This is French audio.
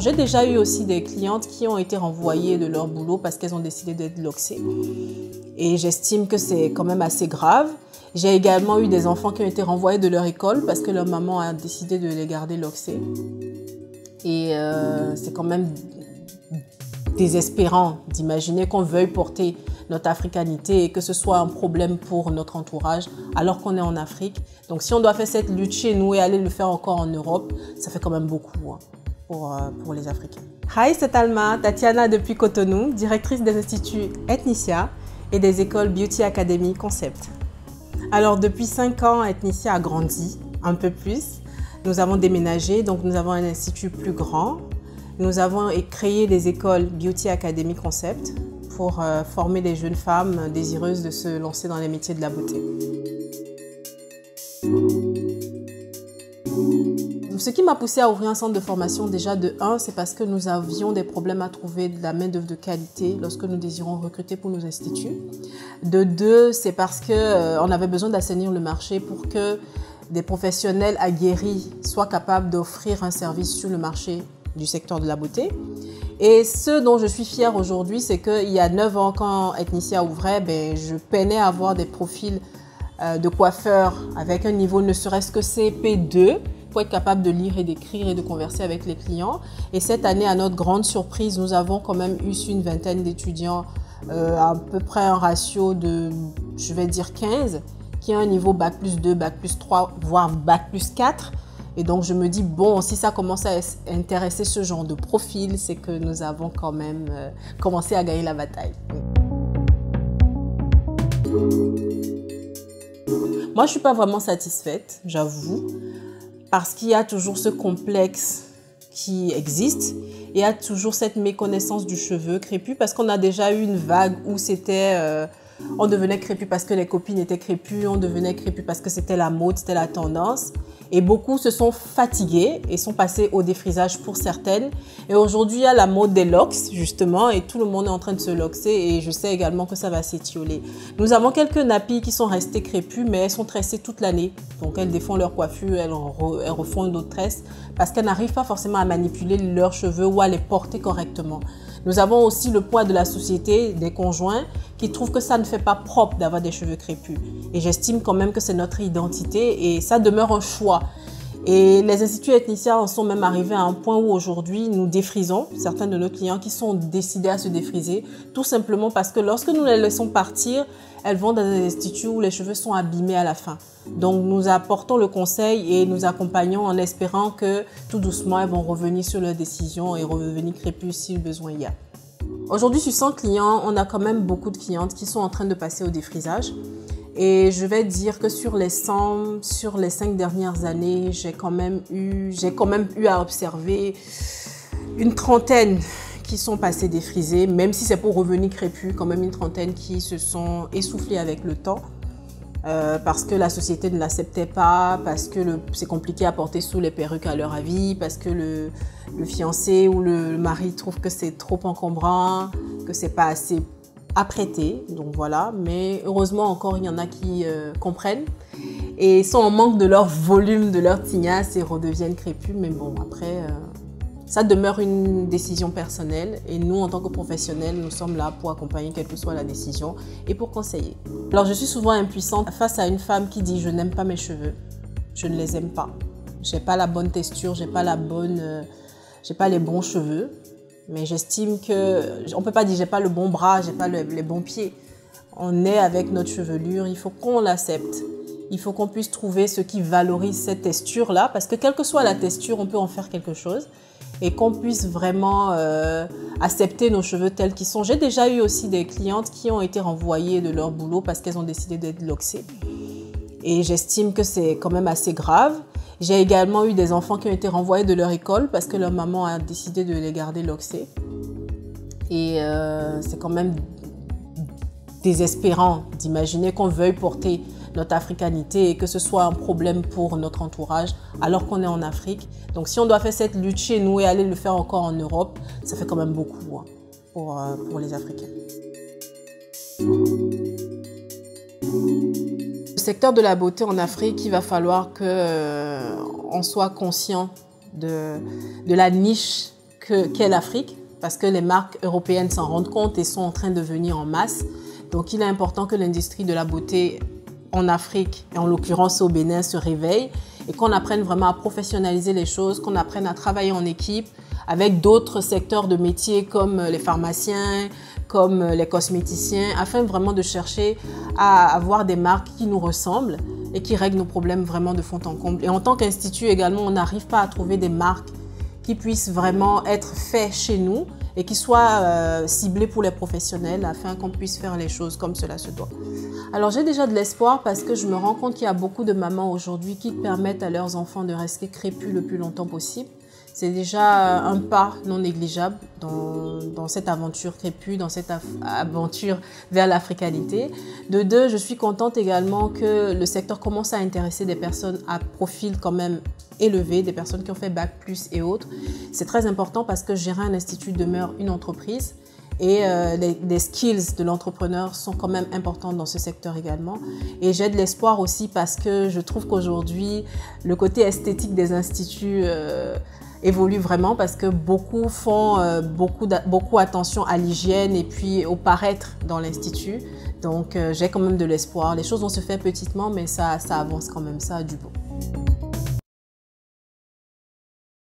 J'ai déjà eu aussi des clientes qui ont été renvoyées de leur boulot parce qu'elles ont décidé d'être loxées. Et j'estime que c'est quand même assez grave. J'ai également eu des enfants qui ont été renvoyés de leur école parce que leur maman a décidé de les garder loxés. Et c'est quand même désespérant d'imaginer qu'on veuille porter notre africanité et que ce soit un problème pour notre entourage alors qu'on est en Afrique. Donc si on doit faire cette lutte chez nous et aller le faire encore en Europe, ça fait quand même beaucoup pour les Africains. Hi, c'est Alma, Tatiana depuis Cotonou, directrice des instituts Ethnicia et des écoles Beauty Academy Concept. Alors depuis 5 ans, Ethnicia a grandi un peu plus. Nous avons déménagé, donc nous avons un institut plus grand. Nous avons créé les écoles Beauty Academy Concept pour former des jeunes femmes désireuses de se lancer dans les métiers de la beauté. Ce qui m'a poussée à ouvrir un centre de formation, déjà de 1, c'est parce que nous avions des problèmes à trouver de la main-d'œuvre de qualité lorsque nous désirons recruter pour nos instituts. De 2, c'est parce qu'on avait besoin d'assainir le marché pour que des professionnels aguerris soient capables d'offrir un service sur le marché du secteur de la beauté. Et ce dont je suis fière aujourd'hui, c'est qu'il y a 9 ans, quand Ethnicia ouvrait, je peinais à avoir des profils de coiffeurs avec un niveau ne serait-ce que CP2 pour être capable de lire et d'écrire et de converser avec les clients. Et cette année, à notre grande surprise, nous avons quand même eu une vingtaine d'étudiants, à peu près un ratio de, je vais dire 15, qui a un niveau Bac plus 2, Bac plus 3, voire Bac plus 4. Et donc, je me dis, bon, si ça commence à intéresser ce genre de profil, c'est que nous avons quand même commencé à gagner la bataille. Moi, je ne suis pas vraiment satisfaite, j'avoue, parce qu'il y a toujours ce complexe qui existe. Il y a toujours cette méconnaissance du cheveu crépus, parce qu'on a déjà eu une vague où c'était... on devenait crépus parce que les copines étaient crépues, on devenait crépus parce que c'était la mode, c'était la tendance. Et beaucoup se sont fatigués et sont passés au défrisage pour certaines. Et aujourd'hui, il y a la mode des locks, justement, et tout le monde est en train de se loxer. Et je sais également que ça va s'étioler. Nous avons quelques nappies qui sont restées crépus, mais elles sont tressées toute l'année. Donc, elles défont leur coiffure, elles refont d'autres tresses parce qu'elles n'arrivent pas forcément à manipuler leurs cheveux ou à les porter correctement. Nous avons aussi le poids de la société, des conjoints, qui trouvent que ça ne fait pas propre d'avoir des cheveux crépus. Et j'estime quand même que c'est notre identité et ça demeure un choix. Et les instituts Ethnicia en sont même arrivés à un point où aujourd'hui nous défrisons certains de nos clients qui sont décidés à se défriser, tout simplement parce que lorsque nous les laissons partir, elles vont dans des instituts où les cheveux sont abîmés à la fin. Donc nous apportons le conseil et nous accompagnons en espérant que tout doucement elles vont revenir sur leurs décisions et revenir crépus si le besoin y a. Aujourd'hui, sur 100 clients, on a quand même beaucoup de clientes qui sont en train de passer au défrisage. Et je vais dire que sur les 100, sur les 5 dernières années, j'ai quand même eu à observer une trentaine qui sont passées défrisées, même si c'est pour revenir crépus, quand même une trentaine qui se sont essoufflées avec le temps. Parce que la société ne l'acceptait pas, parce que c'est compliqué à porter sous les perruques à leur avis, parce que le fiancé ou le mari trouve que c'est trop encombrant, que c'est pas assez apprêté. Donc voilà, mais heureusement encore il y en a qui comprennent et sont en manque de leur volume, de leur tignasse et redeviennent crépus. Mais bon, après, ça demeure une décision personnelle et nous, en tant que professionnels, nous sommes là pour accompagner quelle que soit la décision et pour conseiller. Alors, je suis souvent impuissante face à une femme qui dit « je n'aime pas mes cheveux, je ne les aime pas, je n'ai pas la bonne texture, j'ai pas les bons cheveux ». Mais j'estime que, on ne peut pas dire « j'ai pas le bon bras, j'ai pas les bons pieds ». On est avec notre chevelure, il faut qu'on l'accepte. Il faut qu'on puisse trouver ce qui valorise cette texture-là parce que quelle que soit la texture, on peut en faire quelque chose. Et qu'on puisse vraiment accepter nos cheveux tels qu'ils sont. J'ai déjà eu aussi des clientes qui ont été renvoyées de leur boulot parce qu'elles ont décidé d'être loxées. Et j'estime que c'est quand même assez grave. J'ai également eu des enfants qui ont été renvoyés de leur école parce que leur maman a décidé de les garder loxés. Et c'est quand même désespérant d'imaginer qu'on veuille porter notre africanité et que ce soit un problème pour notre entourage alors qu'on est en Afrique. Donc si on doit faire cette lutte chez nous et aller le faire encore en Europe, ça fait quand même beaucoup pour les Africains. Le secteur de la beauté en Afrique, il va falloir qu'on soit conscient de la niche qu'est l'Afrique, parce que les marques européennes s'en rendent compte et sont en train de venir en masse. Donc il est important que l'industrie de la beauté en Afrique, et en l'occurrence au Bénin, se réveille et qu'on apprenne vraiment à professionnaliser les choses, qu'on apprenne à travailler en équipe avec d'autres secteurs de métiers comme les pharmaciens, comme les cosméticiens, afin vraiment de chercher à avoir des marques qui nous ressemblent et qui règlent nos problèmes vraiment de fond en comble. Et en tant qu'institut également, on n'arrive pas à trouver des marques qui puissent vraiment être faites chez nous et qui soient ciblées pour les professionnels afin qu'on puisse faire les choses comme cela se doit. Alors j'ai déjà de l'espoir parce que je me rends compte qu'il y a beaucoup de mamans aujourd'hui qui permettent à leurs enfants de rester crépus le plus longtemps possible. C'est déjà un pas non négligeable dans cette aventure crépue, dans cette aventure vers l'africanité. De deux, je suis contente également que le secteur commence à intéresser des personnes à profil quand même élevé, des personnes qui ont fait Bac+ et autres. C'est très important parce que gérer un institut demeure une entreprise et les skills de l'entrepreneur sont quand même importants dans ce secteur également. Et j'ai de l'espoir aussi parce que je trouve qu'aujourd'hui, le côté esthétique des instituts évolue vraiment parce que beaucoup font beaucoup attention à l'hygiène et puis au paraître dans l'institut. Donc j'ai quand même de l'espoir. Les choses vont se faire petitement, mais ça avance quand même, ça a du bon.